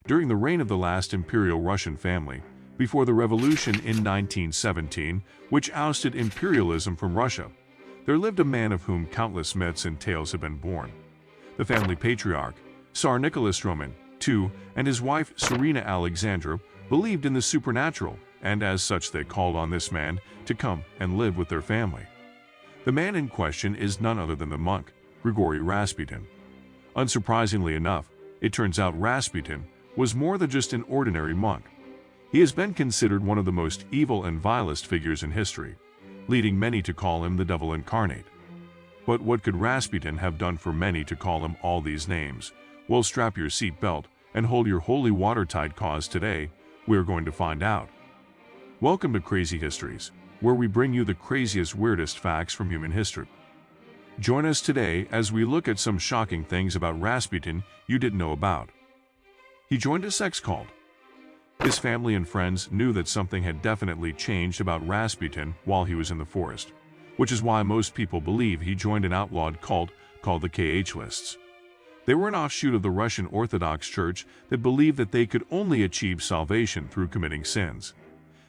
During the reign of the last Imperial Russian family, before the revolution in 1917, which ousted imperialism from Russia, there lived a man of whom countless myths and tales have been born. The family patriarch, Tsar Nicholas II, and his wife Tsarina Alexandra believed in the supernatural, and as such they called on this man to come and live with their family. The man in question is none other than the monk, Grigori Rasputin. Unsurprisingly enough, it turns out Rasputin was more than just an ordinary monk. He has been considered one of the most evil and vilest figures in history, leading many to call him the Devil Incarnate. But what could Rasputin have done for many to call him all these names? Well, strap your seatbelt and hold your holy watertight cause today. We're going to find out. Welcome to Crazy Histories, where we bring you the craziest, weirdest facts from human history. Join us today as we look at some shocking things about Rasputin you didn't know about. He joined a sex cult. His family and friends knew that something had definitely changed about Rasputin while he was in the forest, which is why most people believe he joined an outlawed cult called the KHlists. They were an offshoot of the Russian Orthodox Church that believed that they could only achieve salvation through committing sins.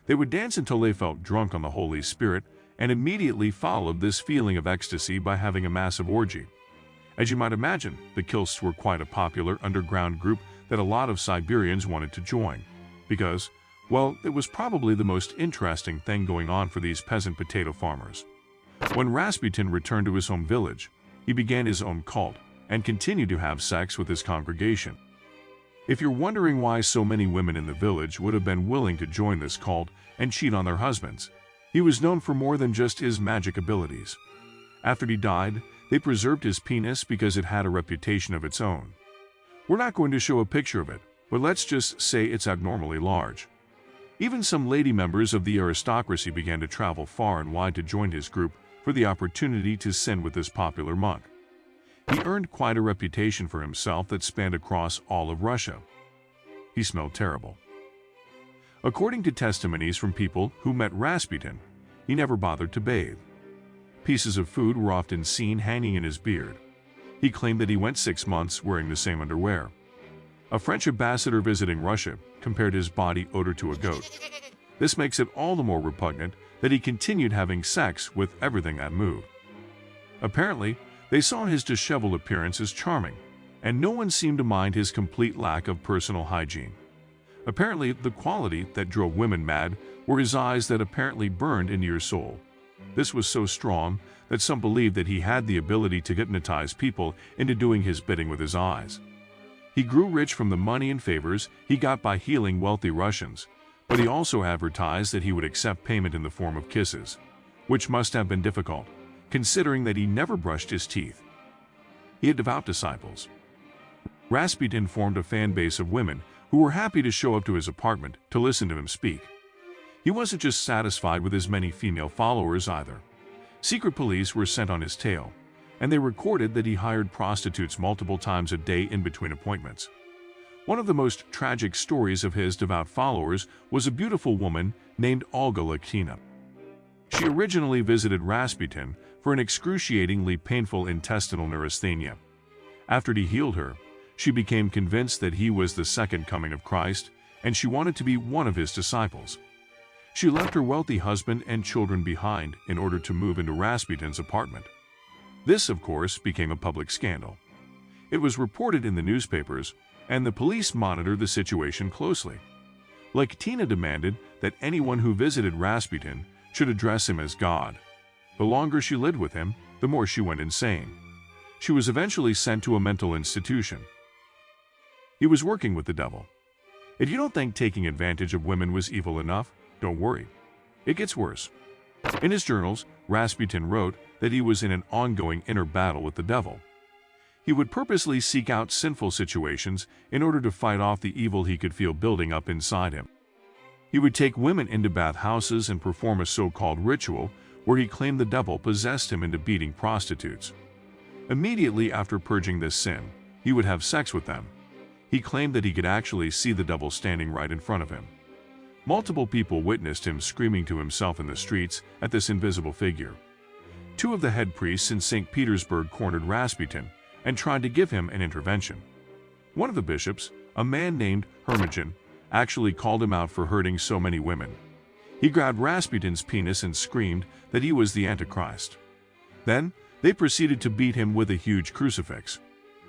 They would dance until they felt drunk on the Holy Spirit and immediately followed this feeling of ecstasy by having a massive orgy. As you might imagine, the Khlists were quite a popular underground group that a lot of Siberians wanted to join, because, well, it was probably the most interesting thing going on for these peasant potato farmers. When Rasputin returned to his home village, he began his own cult and continued to have sex with his congregation. If you're wondering why so many women in the village would have been willing to join this cult and cheat on their husbands, he was known for more than just his magic abilities. After he died, they preserved his penis because it had a reputation of its own. We're not going to show a picture of it, but let's just say it's abnormally large. Even some lady members of the aristocracy began to travel far and wide to join his group for the opportunity to sin with this popular monk. He earned quite a reputation for himself that spanned across all of Russia. He smelled terrible. According to testimonies from people who met Rasputin, he never bothered to bathe. Pieces of food were often seen hanging in his beard. He claimed that he went 6 months wearing the same underwear. A French ambassador visiting Russia compared his body odor to a goat. This makes it all the more repugnant that he continued having sex with everything that moved. Apparently, they saw his disheveled appearance as charming, and no one seemed to mind his complete lack of personal hygiene. Apparently, the quality that drove women mad were his eyes that apparently burned into your soul. This was so strong that some believed that he had the ability to hypnotize people into doing his bidding with his eyes. He grew rich from the money and favors he got by healing wealthy Russians, but he also advertised that he would accept payment in the form of kisses, which must have been difficult, considering that he never brushed his teeth. He had devout disciples. Rasputin formed a fan base of women who were happy to show up to his apartment to listen to him speak. He wasn't just satisfied with his many female followers either. Secret police were sent on his tail, and they recorded that he hired prostitutes multiple times a day in between appointments. One of the most tragic stories of his devout followers was a beautiful woman named Olga Lakhina. She originally visited Rasputin for an excruciatingly painful intestinal neurasthenia. After he healed her, she became convinced that he was the second coming of Christ, and she wanted to be one of his disciples. She left her wealthy husband and children behind in order to move into Rasputin's apartment. This, of course, became a public scandal. It was reported in the newspapers, and the police monitored the situation closely. Lakhina demanded that anyone who visited Rasputin should address him as God. The longer she lived with him, the more she went insane. She was eventually sent to a mental institution. He was working with the devil. If you don't think taking advantage of women was evil enough, don't worry. It gets worse. In his journals, Rasputin wrote that he was in an ongoing inner battle with the devil. He would purposely seek out sinful situations in order to fight off the evil he could feel building up inside him. He would take women into bathhouses and perform a so-called ritual where he claimed the devil possessed him into beating prostitutes. Immediately after purging this sin, he would have sex with them. He claimed that he could actually see the devil standing right in front of him. Multiple people witnessed him screaming to himself in the streets at this invisible figure. 2 of the head priests in St. Petersburg cornered Rasputin and tried to give him an intervention. One of the bishops, a man named Hermogen, actually called him out for hurting so many women. He grabbed Rasputin's penis and screamed that he was the Antichrist. Then, they proceeded to beat him with a huge crucifix.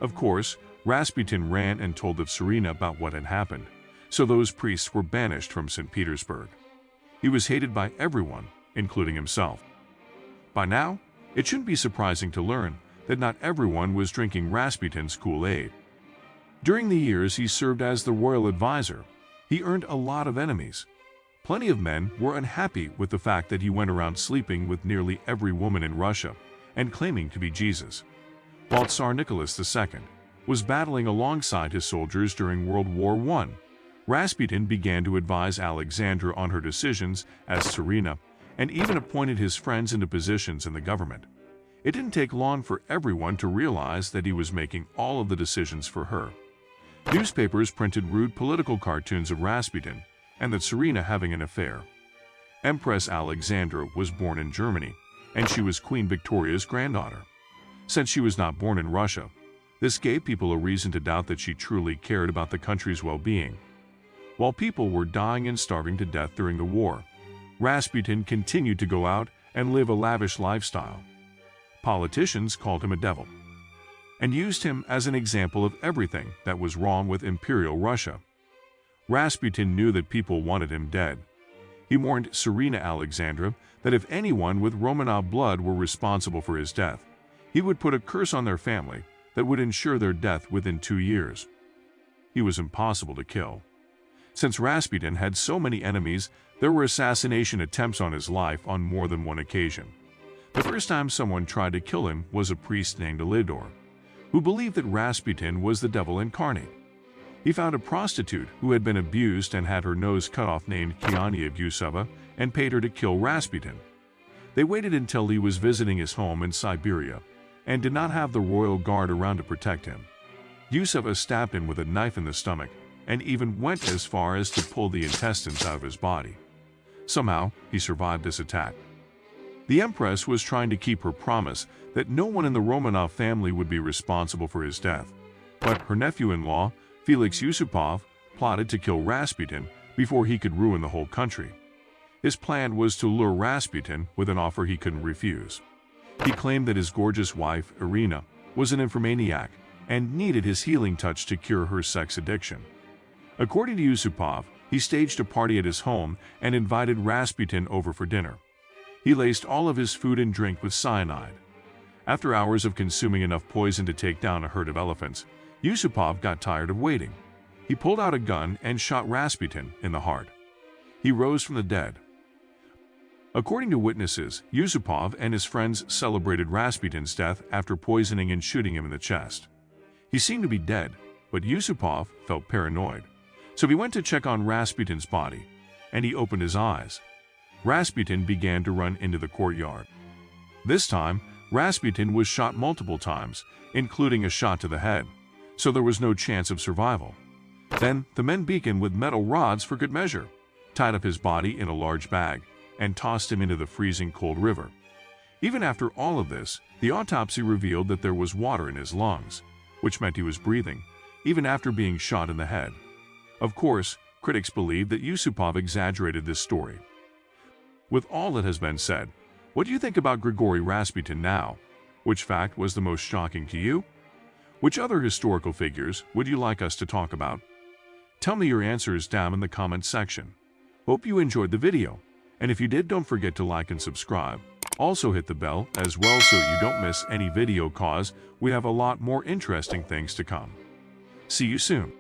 Of course, Rasputin ran and told the Tsarina about what had happened, so those priests were banished from St. Petersburg. He was hated by everyone, including himself. By now, it shouldn't be surprising to learn that not everyone was drinking Rasputin's Kool-Aid. During the years he served as the royal advisor, he earned a lot of enemies. Plenty of men were unhappy with the fact that he went around sleeping with nearly every woman in Russia and claiming to be Jesus. While Tsar Nicholas II was battling alongside his soldiers during World War I, Rasputin began to advise Alexandra on her decisions as Tsarina and even appointed his friends into positions in the government. It didn't take long for everyone to realize that he was making all of the decisions for her. Newspapers printed rude political cartoons of Rasputin and the Tsarina having an affair. Empress Alexandra was born in Germany, and she was Queen Victoria's granddaughter. Since she was not born in Russia, this gave people a reason to doubt that she truly cared about the country's well-being. While people were dying and starving to death during the war, Rasputin continued to go out and live a lavish lifestyle. Politicians called him a devil and used him as an example of everything that was wrong with Imperial Russia. Rasputin knew that people wanted him dead. He warned Tsarina Alexandra that if anyone with Romanov blood were responsible for his death, he would put a curse on their family that would ensure their death within 2 years. He was impossible to kill. Since Rasputin had so many enemies, there were assassination attempts on his life on more than one occasion. The first time someone tried to kill him was a priest named Elidor, who believed that Rasputin was the Devil Incarnate. He found a prostitute who had been abused and had her nose cut off named Kiania Yusova and paid her to kill Rasputin. They waited until he was visiting his home in Siberia and did not have the royal guard around to protect him. Yusova stabbed him with a knife in the stomach and even went as far as to pull the intestines out of his body. Somehow, he survived this attack. The Empress was trying to keep her promise that no one in the Romanov family would be responsible for his death, but her nephew-in-law, Felix Yusupov, plotted to kill Rasputin before he could ruin the whole country. His plan was to lure Rasputin with an offer he couldn't refuse. He claimed that his gorgeous wife, Irina, was an infomaniac and needed his healing touch to cure her sex addiction. According to Yusupov, he staged a party at his home and invited Rasputin over for dinner. He laced all of his food and drink with cyanide. After hours of consuming enough poison to take down a herd of elephants, Yusupov got tired of waiting. He pulled out a gun and shot Rasputin in the heart. He rose from the dead. According to witnesses, Yusupov and his friends celebrated Rasputin's death after poisoning and shooting him in the chest. He seemed to be dead, but Yusupov felt paranoid. So he went to check on Rasputin's body, and he opened his eyes. Rasputin began to run into the courtyard. This time, Rasputin was shot multiple times, including a shot to the head, so there was no chance of survival. Then the men beat him with metal rods for good measure, tied up his body in a large bag, and tossed him into the freezing cold river. Even after all of this, the autopsy revealed that there was water in his lungs, which meant he was breathing, even after being shot in the head. Of course, critics believe that Yusupov exaggerated this story. With all that has been said, what do you think about Grigori Rasputin now? Which fact was the most shocking to you? Which other historical figures would you like us to talk about? Tell me your answers down in the comments section. Hope you enjoyed the video, and if you did, don't forget to like and subscribe. Also hit the bell as well so you don't miss any video, cause we have a lot more interesting things to come. See you soon.